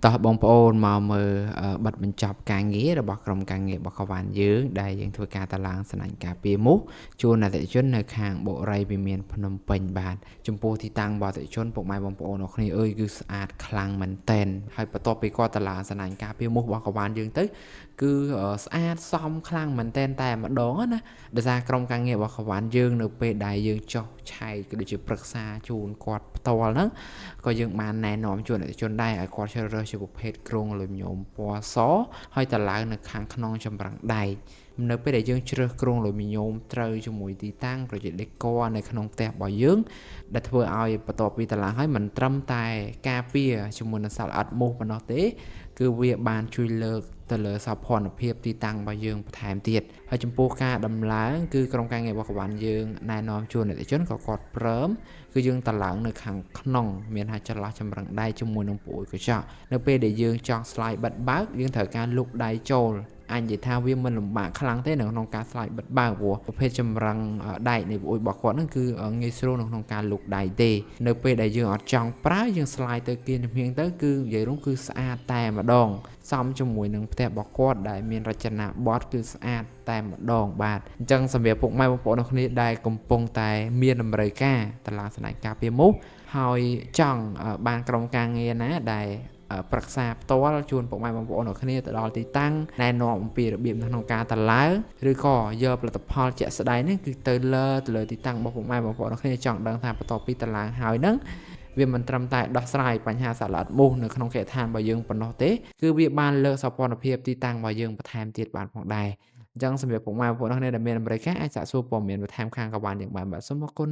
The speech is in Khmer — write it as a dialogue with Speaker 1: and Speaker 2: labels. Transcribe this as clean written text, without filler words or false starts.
Speaker 1: តោះបងប្អូនមកមើលបទបញ្ចប់ការងាររបស់ក្រុមការងារបរិវ៉ាន់យើងដែលយើងធ្វើការតឡើងស្នែងការពារមូសជូនអតិថិជននៅខាងបុរីវិមានភ្នំពេញបាទចំពោះទីតាំងរបស់អតិថិជនពុកម៉ែបងប្អូនអរគ្នាអើយគឺស្អាតខ្លាំងមែនតែនហើយបន្ទាប់ពីគាត់តឡើងស្នែងការពារមូសរបស់កវ៉ាន់យើងទៅគឺស្អាតសមខ្លាំងមែនតែនតែម្ដងណាដោយសារក្រុមការងាររបស់កវ៉ាន់យើងនៅពេលដែលយើងចុះឆែកក៏ដូចជាប្រឹក្សាជូនគាត់ផ្ទាល់ហ្នឹងក៏យើងបានណែនាំជូនអតិថិជនដែរឲ្យគាត់ជ្រើសរើសជាប្រភេទគ្រោងលុយញោមពណ៌សហើយតឡើងនៅខាងក្នុងចម្រាំងដែកនៅពេលដែលយើងជ្រើសគ្រោងលុយញោមត្រូវជាមួយទីតាំងក៏ជាដេគ័រនៅក្នុងផ្ទះរបស់យើងដែលធ្វើឲ្យបន្ទាប់ពីតឡើងហើយមិនត្រឹមតែការពារជាមួយនឹងសត្វល្អិតមូសប៉ុណ្ណោះទេគឺវាបានជួយលើកទៅលើសោភ័ណភាពទីតាំងរបស់យើងបន្ថែមទៀតហើយចំពោះការដំឡើងគឺក្រុមការងាររបស់កវ៉ាន់យើងណែនាំជូនអតិថិជនក៏គាត់ព្រមគឺយើងតឡើងនៅខាងក្នុងមានថាចន្លោះចម្រឹងដៃជាមួយនឹងប្រួយកញ្ចក់នៅពេលដែលយើងចង់ស្លាយបិទបើកយើងត្រូវការលូកដៃចូលអញនិយាយថាវាមិនលំបាកខ្លាំងទេនៅក្នុងការស្លាយបិទបើកព្រោះប្រភេទចម្រឹងដែកនៃប្រួយរបស់គាត់ហ្នឹងគឺងាយស្រួលនៅក្នុងការលូកដៃទេនៅពេលដែលយើងអត់ចង់ប្រើយើងស្លាយទៅគៀនជំហៀងទៅគឺនិយាយរួមគឺស្អាតតែម្ដងសមជាមួយនឹងផ្ទះរបស់គាត់ដែលមានរចនាបថគឺស្អាតតែម្ដងបាទអញ្ចឹងសម្រាប់ពុកម៉ែបងប្អូនគ្នាដែលកំពុងតែមានតម្រូវការតឡាស្នែងការពារមូសហើយចង់បានក្រុមការងារណាដែលប្រឹក្សាផ្ទាល់ជូនពុកម៉ែបងប្អូនគ្នាទៅដល់ទីតាំងណែនាំអំពីរបៀបក្នុងការតឡើងឬក៏យកផលិតផលជាក់ស្ដែងនេះគឺទៅលើទីតាំងរបស់ពុកម៉ែបងប្អូនគ្នាចង់ដឹងថាបន្ទាប់ពីតឡើងហើយហ្នឹងវាមិនត្រឹមតែដោះស្រាយបញ្ហាសត្វល្អិតមូសនៅក្នុងគេហដ្ឋានរបស់យើងប៉ុណ្ណោះទេគឺវាបានលើកសោភ័ណភាពទីតាំងរបស់យើងបន្ថែមទៀតបានផងដែរអញ្ចឹងសម្រាប់ពុកម៉ែបងប្អូនគ្នាដែលមានតម្រូវការអាចសាកសួរព័ត៌មានបន្ថែមខាងកវ៉ាន់យើងបានបាទសូមអរគុណ